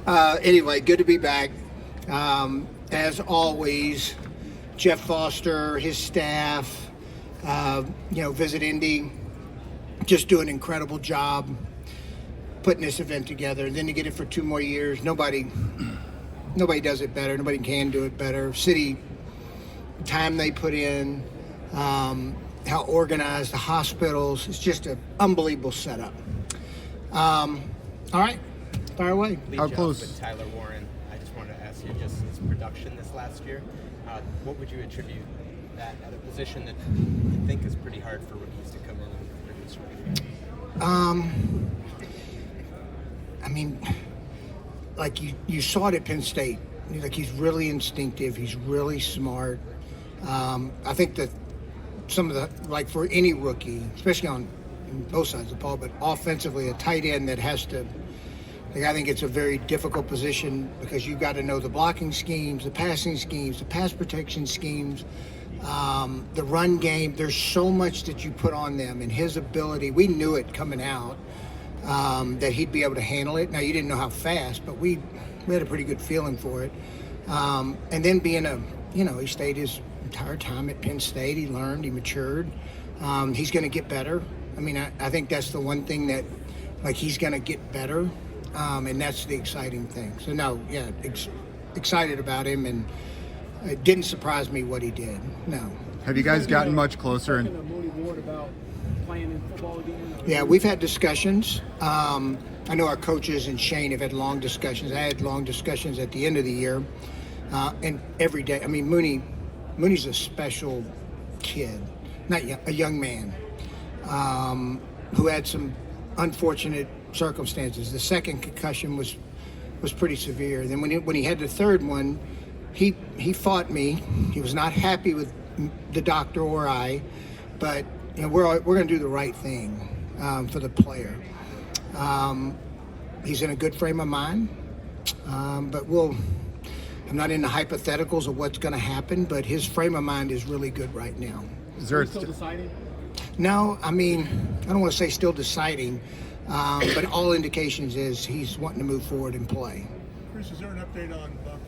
Anyway, good to be back. As always, Jeff Foster, his staff, Visit Indy, just do an incredible job putting this event together. And then to get it for 2 more years, nobody does it better. Nobody can do it better. City, time they put in, how organized, the hospitals, it's just an unbelievable setup. All right, fire away. How close? With Tyler Warren, I just wanted to ask you, just his production this last year, what would you attribute that at a position that you think is pretty hard for rookies to come in and produce? I mean, like you saw it at Penn State. Like, he's really instinctive. He's really smart. I think that some of the, like, for any rookie, especially on both sides of the ball, but offensively, a tight end that has to, like, I think it's a very difficult position because you've got to know the blocking schemes, the passing schemes, the pass protection schemes, the run game. There's so much that you put on them, and his ability, we knew it coming out, that he'd be able to handle it. Now, you didn't know how fast, but we had a pretty good feeling for it. And then being he stayed his entire time at Penn State. He learned, he matured. He's going to get better. I mean, I think that's the one thing that, like, he's going to get better, and that's the exciting thing. So, excited about him, and it didn't surprise me what he did. No. Have you guys gotten much closer? About playing in football again? Yeah, we've had discussions. I know our coaches and Shane have had long discussions. I had long discussions at the end of the year, and every day. I mean, Mooney's a special kid, not a young man, who had some unfortunate circumstances. The second concussion was pretty severe. Then when he had the third one, he fought me. He was not happy with the doctor or I, but we're going to do the right thing for the player. He's in a good frame of mind, but I'm not in the hypotheticals of what's going to happen, but his frame of mind is really good right now. Is there still deciding? No, I mean, I don't want to say still deciding, but all indications is he's wanting to move forward and play. Chris, is there an update on Buck?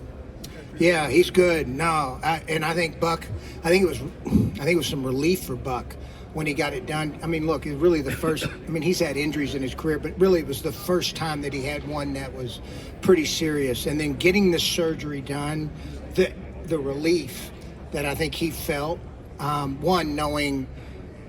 Yeah, he's good. No, I think Buck. I think it was some relief for Buck when he got it done. I mean, look, it's really the first. I mean, he's had injuries in his career, but really it was the first time that he had one that was pretty serious. And then getting the surgery done, the relief that I think he felt. One, knowing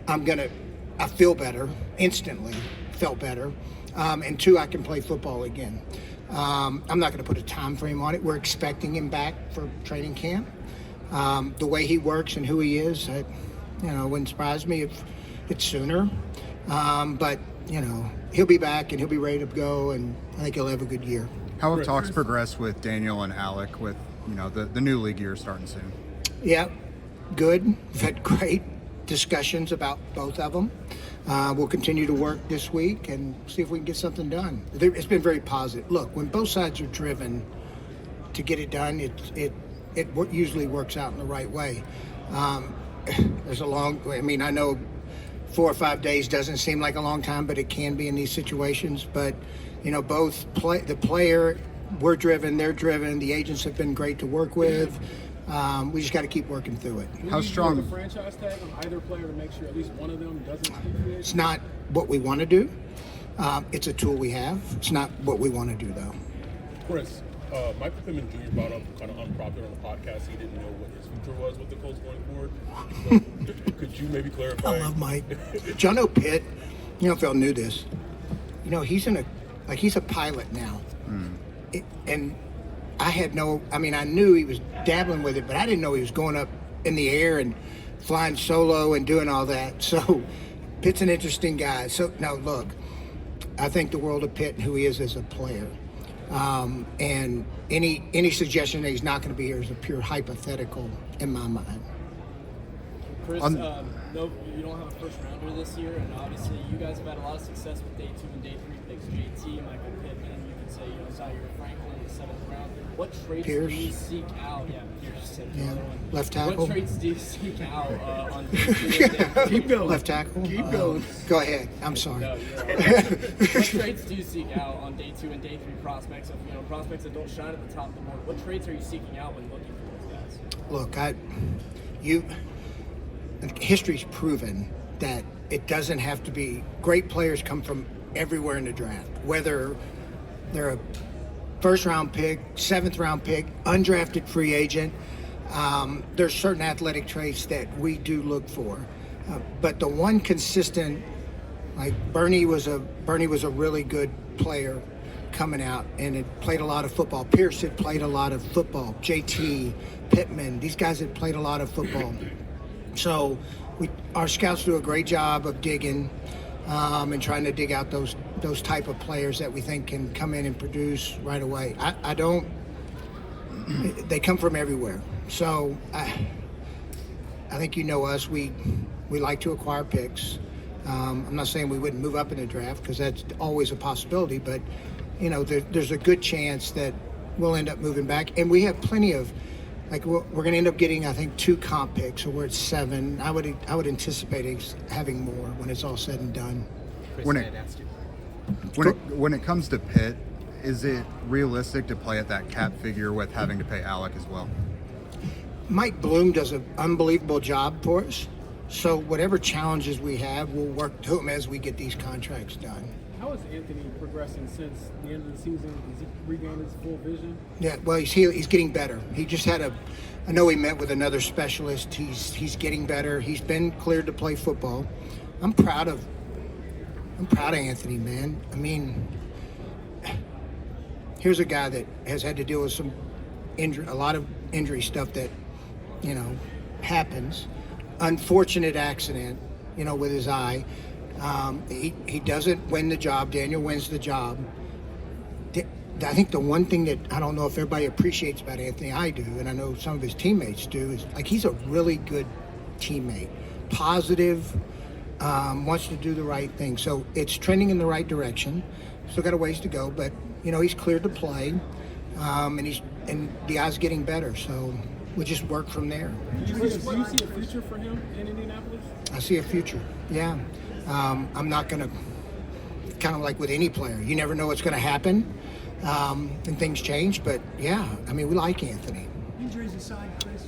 I feel better instantly, felt better, and two, I can play football again. I'm not going to put a time frame on it. We're expecting him back for training camp. The way he works and who he is, it wouldn't surprise me if it's sooner. But he'll be back and he'll be ready to go, and I think he'll have a good year. How have talks progressed with Daniel and Alec with the new league year starting soon? Yeah, good. We've had great discussions about both of them. We'll continue to work this week and see if we can get something done. It's been very positive. Look, when both sides are driven to get it done, it usually works out in the right way. There's a long way. I mean, I know 4 or 5 days doesn't seem like a long time, but it can be in these situations. But, the player, we're driven, they're driven. The agents have been great to work with. We just got to keep working through it. How strong? The franchise tag on either player to make sure at least one of them doesn't speak free agent? It's not what we want to do. It's a tool we have. It's not what we want to do, though. Chris, Michael Pittman Jr. brought up kind of unpopular on the podcast. He didn't know what his future was with the Colts going forward. So, could you maybe clarify? I love Mike. John O'Pitt, if y'all knew this, he's a pilot now. And I knew he was dabbling with it, but I didn't know he was going up in the air and flying solo and doing all that. So Pitt's an interesting guy. So, now, look, I think the world of Pitt and who he is as a player. And any suggestion that he's not going to be here is a pure hypothetical in my mind. Chris, no, you don't have a first rounder this year, and obviously you guys have had a lot of success with day 2 and day 3 picks. JT, Michael Pittman, you could say Zaire Franklin in the 7th round. What traits Pierce. do you seek out? Yeah, Pierce. And Yeah, another one. left tackle. What traits do you seek out on day Keep going. Left tackle. Keep going. Go ahead. I'm sorry. No, you're all right. What traits do you seek out on day 2 and day 3 prospects? Of prospects that don't shine at the top of the board. What traits are you seeking out when looking for those guys? Look, history's proven that it doesn't have to be. Great players come from everywhere in the draft, whether they're a first-round pick, 7th-round pick, undrafted free agent. There's certain athletic traits that we do look for, but the one consistent, like Bernie was a really good player coming out and had played a lot of football. Pierce had played a lot of football. JT, Pittman, these guys had played a lot of football. So our scouts do a great job of digging and trying to dig out those type of players that we think can come in and produce right away. They come from everywhere. So I think us, we like to acquire picks. I'm not saying we wouldn't move up in the draft because that's always a possibility, but there's a good chance that we'll end up moving back. And we have plenty of, like, we're going to end up getting, I think, 2 comp picks, so we're at 7. I would anticipate having more when it's all said and done. Chris, When I it- had asked you. When it comes to Pitt, is it realistic to play at that cap figure with having to pay Alec as well? Mike Bloom does an unbelievable job for us. So whatever challenges we have, we'll work to them as we get these contracts done. How is Anthony progressing since the end of the season? Has he regained his full vision? Yeah, well, he's getting better. He just had I know he met with another specialist. He's getting better. He's been cleared to play football. I'm proud of Anthony, man. I mean, here's a guy that has had to deal with a lot of injury stuff that, happens. Unfortunate accident, with his eye. He doesn't win the job. Daniel wins the job. I think the one thing that I don't know if everybody appreciates about Anthony, I do, and I know some of his teammates do, is like he's a really good teammate. Positive, wants to do the right thing. So it's trending in the right direction. Still got a ways to go, but he's cleared to play, and the guy's getting better. So we'll just work from there. Do you see a future for him in Indianapolis? I see a future. Yeah. I'm not going to, kind of like with any player, you never know what's going to happen, and things change. But yeah, I mean, we like Anthony. Injuries aside, Chris,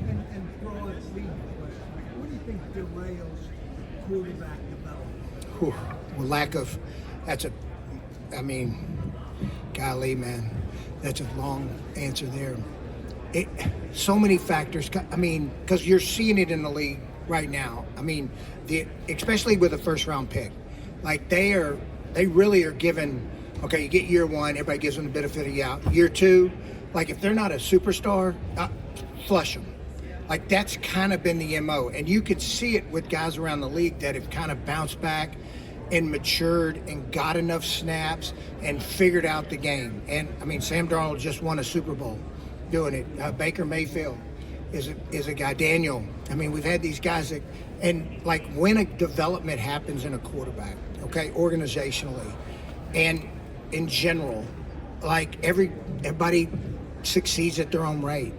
and broad league question, what do you think derails quarterback development? Whew. Well, golly, man, that's a long answer there. So many factors. I mean, because you're seeing it in the league right now. I mean, especially with a first-round pick, like they really are given. Okay, you get year 1, everybody gives them the benefit of the doubt. Year 2, like if they're not a superstar, flush them. Like that's kind of been the MO, and you could see it with guys around the league that have kind of bounced back and matured and got enough snaps and figured out the game. And I mean, Sam Darnold just won a Super Bowl doing it. Baker Mayfield is a guy. Daniel. I mean, we've had these guys that, and like when a development happens in a quarterback, okay, organizationally and in general, like everybody succeeds at their own rate.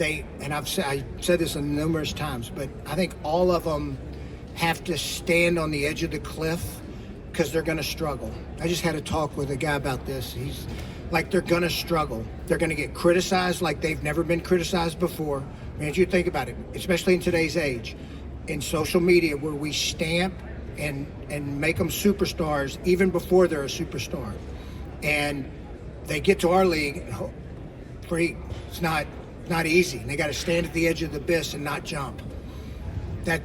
I said this numerous times, but I think all of them have to stand on the edge of the cliff because they're going to struggle. I just had a talk with a guy about this. He's like, they're going to struggle. They're going to get criticized like they've never been criticized before. I mean, as you think about it, especially in today's age, in social media where we stamp and make them superstars even before they're a superstar. And they get to our league, it's not easy. And they got to stand at the edge of the abyss and not jump. That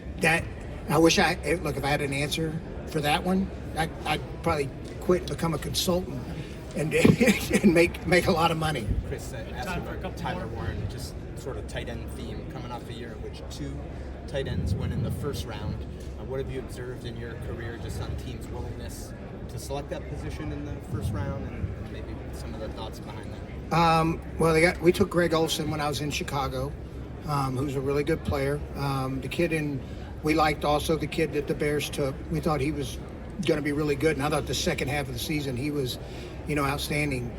I wish if I had an answer for that one, I'd probably quit and become a consultant and make a lot of money. Chris, asked you about Tyler Warren, just sort of tight end theme coming off a year in which 2 tight ends went in the first round. What have you observed in your career just on teams' willingness to select that position in the first round, and maybe some of the thoughts behind that? We took Greg Olsen when I was in Chicago, who's a really good player. We liked also the kid that the Bears took. We thought he was going to be really good. And I thought the second half of the season he was, outstanding.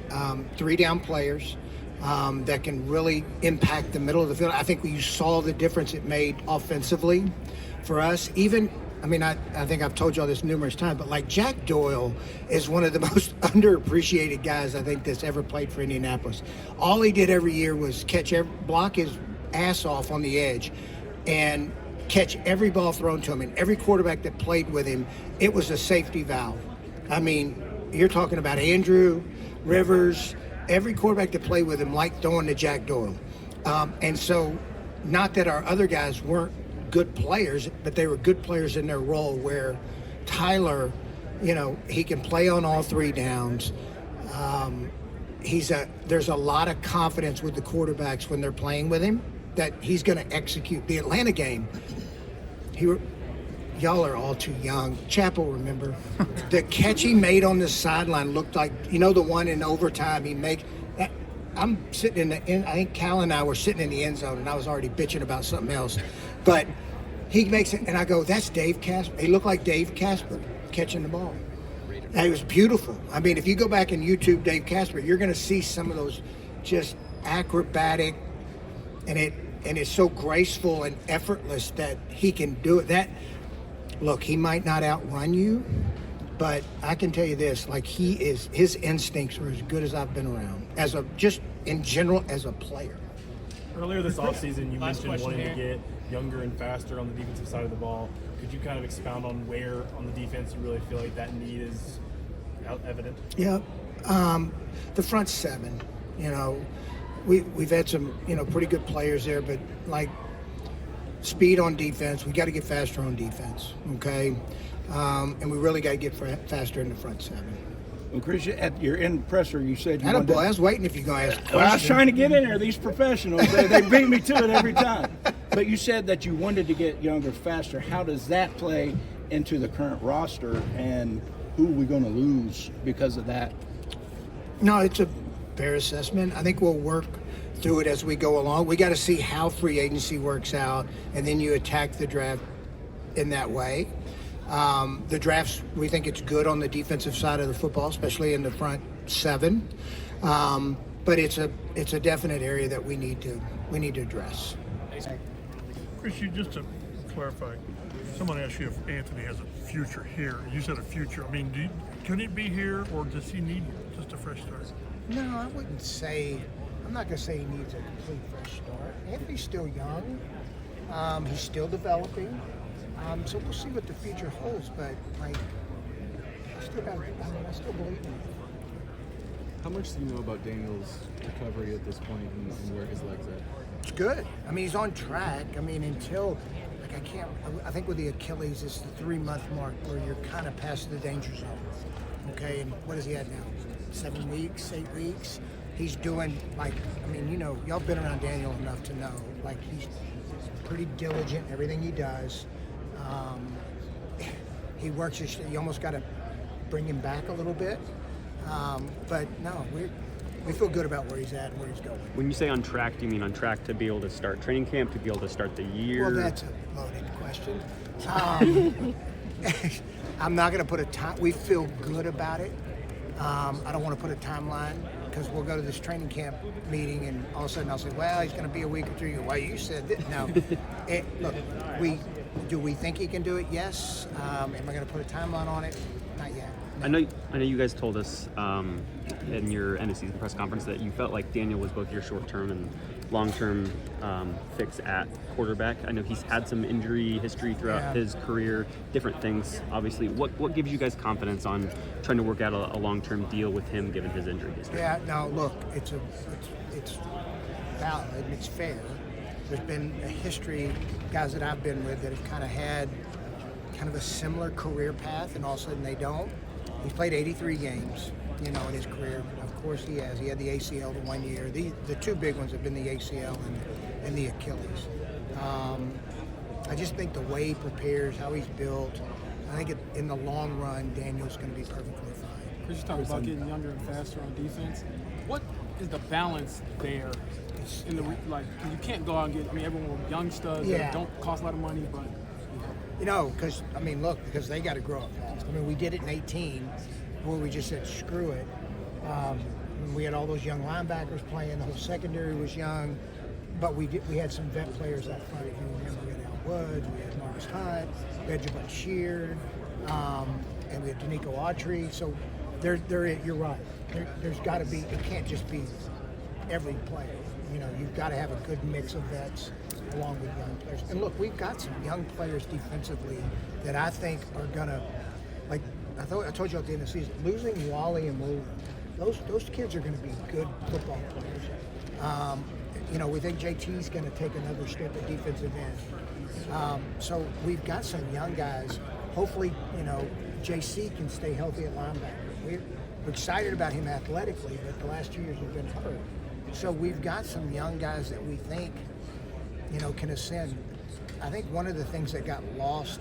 3 down players that can really impact the middle of the field. I think you saw the difference it made offensively for us. I think I've told y'all this numerous times, but like Jack Doyle is one of the most underappreciated guys I think that's ever played for Indianapolis. All he did every year was block his ass off on the edge and catch every ball thrown to him. And every quarterback that played with him, it was a safety valve. I mean, you're talking about Andrew, Rivers, every quarterback that played with him liked throwing to Jack Doyle. And so, not that our other guys weren't good players, but they were good players in their role, where Tyler, he can play on all 3 downs. There's a lot of confidence with the quarterbacks when they're playing with him that he's going to execute. The Atlanta game, y'all are all too young. Chappell, remember? The catch he made on the sideline looked like, the one in overtime he made. I'm sitting I think Cal and I were sitting in the end zone, and I was already bitching about something else. But he makes it, and I go, that's Dave Casper. He looked like Dave Casper catching the ball. And it was beautiful. I mean, if you go back and YouTube Dave Casper, you're going to see some of those just acrobatic, and it's so graceful and effortless that he can do it. Look, he might not outrun you, but I can tell you this, like his instincts are as good as I've been around, just in general as a player. Earlier this offseason, you mentioned wanting to get younger and faster on the defensive side of the ball. Could you kind of expound on where on the defense you really feel like that need is evident? Yeah, the front 7. We've had some pretty good players there, but like speed on defense, we got to get faster on defense. Okay, and we really got to get faster in the front 7. Well, Chris, at your end presser, you said you I wanted was waiting if you're going to ask a question. Well, I was trying to get in there. These professionals, they beat me to it every time. But you said that you wanted to get younger, faster. How does that play into the current roster, and who are we going to lose because of that? No, it's a fair assessment. I think we'll work through it as we go along. We got to see how free agency works out, and then you attack the draft in that way. The drafts, we think it's good on the defensive side of the football, especially in the front 7. But it's a definite area that we need to address. Chris, just to clarify, someone asked you if Anthony has a future here. You said a future. I mean, can he be here, or does he need just a fresh start? No, I wouldn't say. I'm not going to say he needs a complete fresh start. Anthony's still young. He's still developing. So we'll see what the future holds. But I still believe in him. How much do you know about Daniel's recovery at this point and where his leg's at? It's good. I mean, he's on track. I mean, I think with the Achilles, it's the 3-month mark where you're kind of past the danger zone. Okay, and what is he at now? 7 weeks, 8 weeks? He's doing, y'all been around Daniel enough to know, he's pretty diligent in everything he does. He works you almost got to bring him back a little bit. But no, we feel good about where he's at and where he's going. When you say on track, do you mean on track to be able to start training camp, to be able to start the year? Well, that's a loaded question. I'm not going to put a time. We feel good about it. I don't want to put a timeline because we'll go to this training camp meeting and all of a sudden I'll say, well, he's going to be a week or 2. Well, you said that. No. Look, do we think he can do it? Yes. Am I going to put a timeline on it? Not yet. No. I know you guys told us in your end of season press conference that you felt like Daniel was both your short-term and long-term fix at quarterback. I know he's had some injury history throughout his career, different things, obviously. What gives you guys confidence on trying to work out a long-term deal with him given his injury history? Yeah, no, look, it's valid and it's fair. There's been a history, guys that I've been with that have kind of had kind of a similar career path and all of a sudden they don't. He's played 83 games, in his career. Of course he has. He had the ACL the 1 year. The 2 big ones have been the ACL and the Achilles. I just think the way he prepares, how he's built, I think in the long run, Daniel's going to be perfectly fine. Chris, you talk about getting younger and faster on defense. What is the balance there? You can't go out and get. Everyone with young studs that don't cost a lot of money, but You know, because, I mean, look, because they got to grow up fast. I mean, we did it in 18 where we just said, screw it. We had all those young linebackers playing. The whole secondary was young. But we had some vet players up front. If you remember, we had Al Woods, we had Marcus Hunt, we had Javon Sheard, and we had Danico Autry. So you're right. There's got to be, it can't just be every player. You know, you've got to have a good mix of vets along with young players. And look, we've got some young players defensively that I think are going to, like I told you at the end of the season, losing Wally and Moore, those kids are going to be good football players. You know, we think JT's going to take another step at defensive end. So we've got some young guys. Hopefully, you know, JC can stay healthy at linebacker. We're excited about him athletically, but the last 2 years have been hurt. So we've got some young guys that we think, you know, can ascend. I think one of the things that got lost,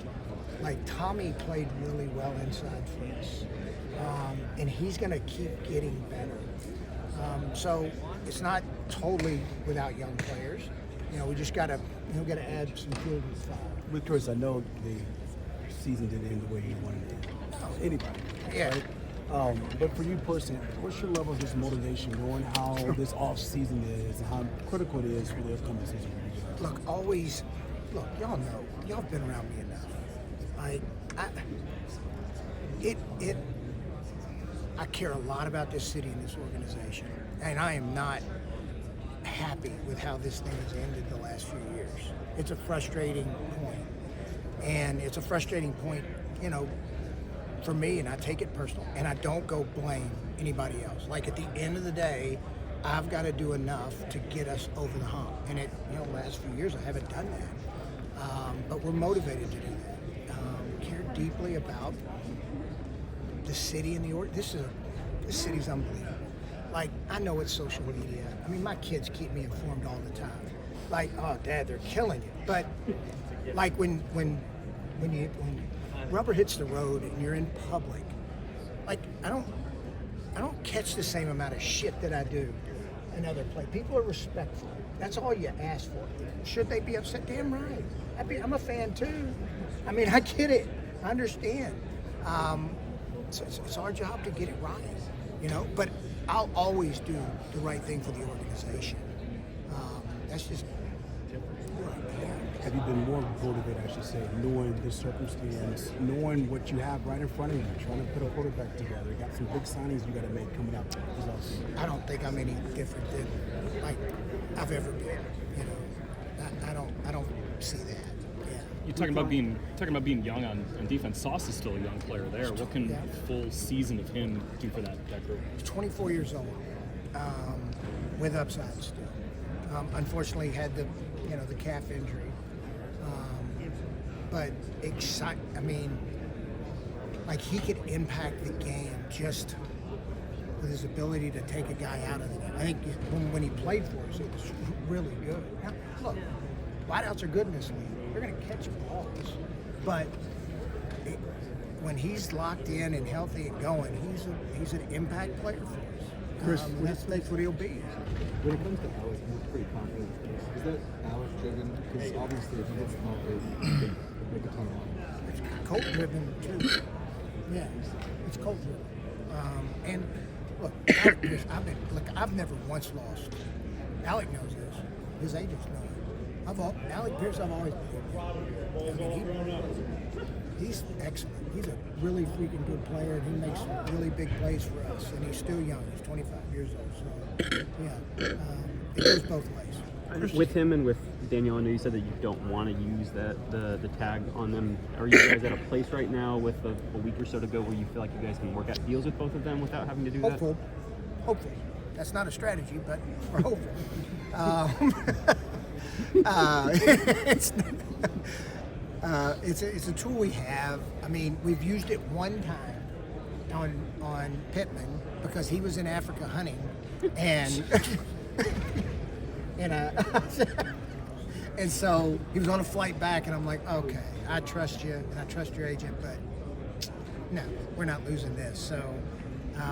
like Tommy played really well inside for us, and he's going to keep getting better. So it's not totally without young players. You know, we just got to add some fuel to the fire. With Chris, I know the season didn't end the way you wanted it to end. Anybody. Yeah. Right? But for you personally, what's your level of just motivation, knowing how this off season is and how critical it is for the upcoming season? Look, y'all know, y'all been around me enough. Like, I care a lot about this city and this organization, and I am not happy with how this thing has ended the last few years. It's a frustrating point, and it's a frustrating point, you know, for me, and I take it personal, and I don't go blame anybody else. Like, at the end of the day, I've got to do enough to get us over the hump. And the last few years I haven't done that. But we're motivated to do that. Care deeply about the city and this city's unbelievable. Like, I know it's social media. I mean, my kids keep me informed all the time. Like, oh, Dad, they're killing it. But like when rubber hits the road and you're in public, like I don't catch the same amount of shit that I do in other places. People are respectful. That's all you ask for. Should they be upset? Damn right. I'm a fan too. I mean, I get it. I understand. So it's our job to get it right, you know. But I'll always do the right thing for the organization. That's just right there. Have you been more motivated, I should say, knowing the circumstance, knowing what you have right in front of you, trying to put a quarterback together? You got some big signings you got to make coming up this offseason. I don't think I'm any different than like I've ever been. You know, I don't see that. Yeah. You're talking about being young on defense. Sauce is still a young player there. What can a full season of him do for that group? He's 24 years old, with upside still. Unfortunately, had the calf injury. But I mean, like, he could impact the game just with his ability to take a guy out of the game. I think when he played for us, it was really good. Now, look, wideouts are good in this league. They're going to catch balls. But when he's locked in and healthy and going, he's an impact player for us. Chris, that's what he'll be. When it comes to Alec, I'm pretty confident. Is that Alec driven? Because obviously, if he gets them out there, he can make a ton of money. It's Colt driven too. Yeah, it's Colt driven. And look, Alec Pierce, I've never once lost. Alec knows this. His agents know it. Alec Pierce, I've always believed. I mean, he's excellent. He's a really freaking good player, and he makes some really big plays for us. And he's still young. He's 25 years old. So, yeah, it goes both ways. With him and with Daniel, I know you said that you don't want to use the tag on them. Are you guys at a place right now with a week or so to go where you feel like you guys can work out deals with both of them without having to do that? Hopeful. That's not a strategy, but we're hopeful. It's a tool we have. I mean, we've used it one time on Pittman because he was in Africa hunting, and and so he was on a flight back, and I'm like, okay, I trust you, and I trust your agent, but no, we're not losing this. So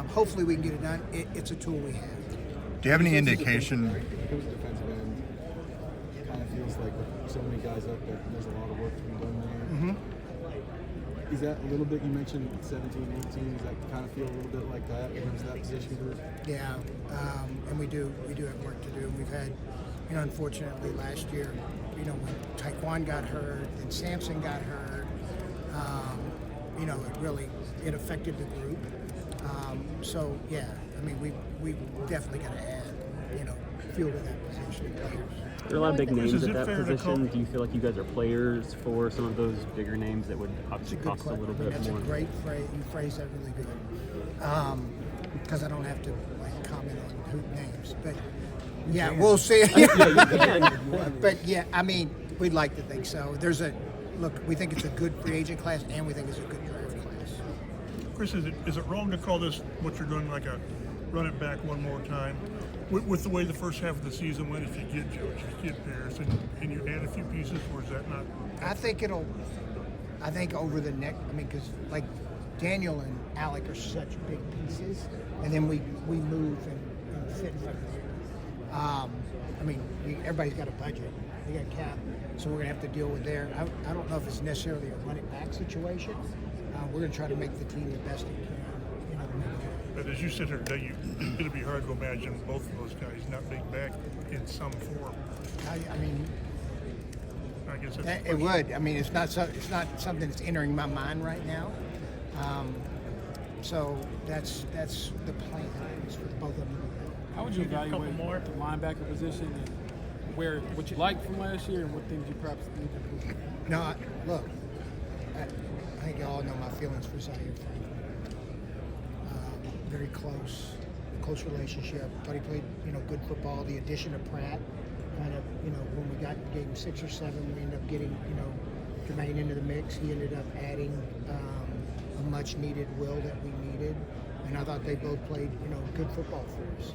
hopefully we can get it done. It's a tool we have. Do you have any indication? It was a defensive end. It kind of feels like with so many guys up there, there's a lot of work to be done there. Mm-hmm. Is that a little bit, you mentioned 17, 18, does that kind of feel a little bit like that in terms of that position group? Yeah, and we do have work to do. We've had, unfortunately last year, when Taekwon got hurt and Samson got hurt, it affected the group. So yeah, I mean, we definitely got to add, fuel to that position of players. There are a lot of big names Is at it that fair to position. Do you feel like you guys are players for some of those bigger names that would obviously cost a little bit That's more? a great phrase. You phrased that really good. Because I don't have to comment on who names, but yeah, we'll see. But yeah, I mean, we'd like to think so. We think it's a good free agent class, and we think it's a good draft class. Chris, is it wrong to call this what you're doing like a run it back one more time? With the way the first half of the season went, if you get Jones, you get Pierce, and you add a few pieces, or is that not? I think over the next, because like Daniel and Alec are such big pieces, and then we move and fit from there. Everybody's got a budget, they got cap, so we're gonna have to deal with there. I don't know if it's necessarily a run it back situation. We're gonna try to make the team the best it can. But as you sit here today, it'd be hard to imagine both of those guys not being back in some form. I guess that's It would. It's not something that's entering my mind right now. So that's the plan is for both of them. How would you evaluate the linebacker position and what you liked from last year and what things you perhaps need to improve? No, look, I think you all know my feelings for Zaire Franklin. Very close relationship. Thought he played, good football. The addition of Pratt, kind of, when we gave him 6 or 7, we ended up getting, Jermaine into the mix. He ended up adding a much-needed will that we needed, and I thought they both played, good football for us.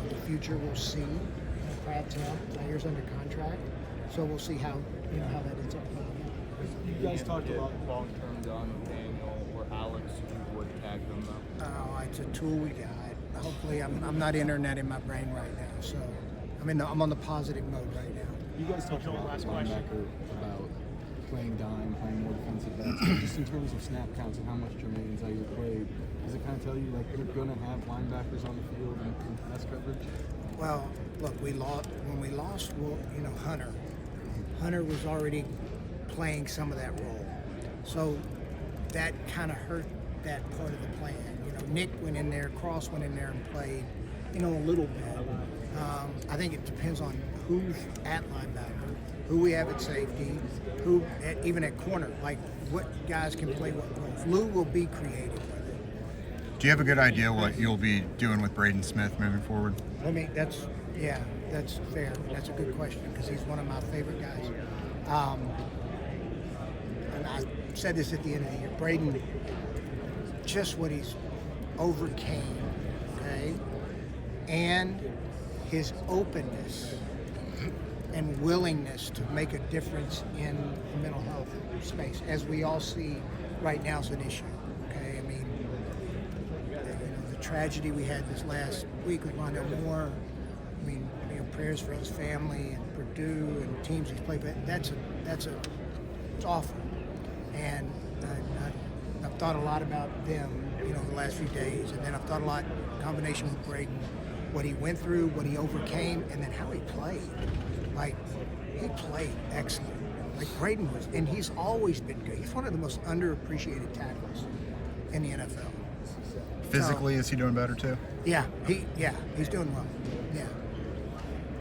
The future we'll see. Pratt's out, Zaire's under contract, so we'll see how that ends up playing out. You guys talked about long-term done with Daniel or Alex, who would tag them though? Oh, it's a tool we got. Hopefully, I'm not entering that in my brain right now, so I'm on the positive mode right now. You guys talked about linebacker, about playing dime, playing more defensive backs, but just in terms of snap counts and how much Jermaine and Zaire played, does it kind of tell you like you're going to have linebackers on the field in pass coverage? Well, look, when we lost, Hunter. Hunter was already playing some of that role, so that kind of hurt that part of the plan. Nick went in there, Cross went in there and played, a little bit. I think it depends on who's at linebacker, who we have at safety, who even at corner, like what guys can play what roles. Lou will be creative. Do you have a good idea what you'll be doing with Braden Smith moving forward? That's fair. That's a good question because he's one of my favorite guys. And I said this at the end of the year. Braden, just what he's overcame, okay, and his openness and willingness to make a difference in the mental health space, as we all see right now, is an issue. Okay, the tragedy we had this last week with Rondell Moore. Prayers for his family and Purdue and teams he's played. But it's awful. And I've thought a lot about them, the last few days, and then I've thought a lot in combination with Braden, what he went through, what he overcame, and then how he played. Like, he played excellent. Like Braden was, and he's always been good. He's one of the most underappreciated tackles in the NFL. Physically, is he doing better too? Yeah, he's doing well. Yeah.